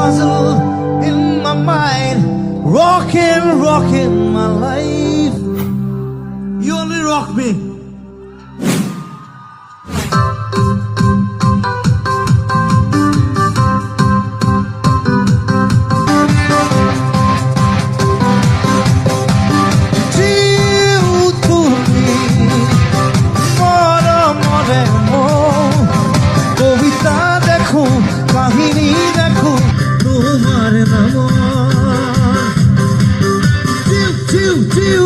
puzzle in my mind, rocking my life. You only rock me. কাহিনী দেখো তোমার নাম চিউ চিউ চিউ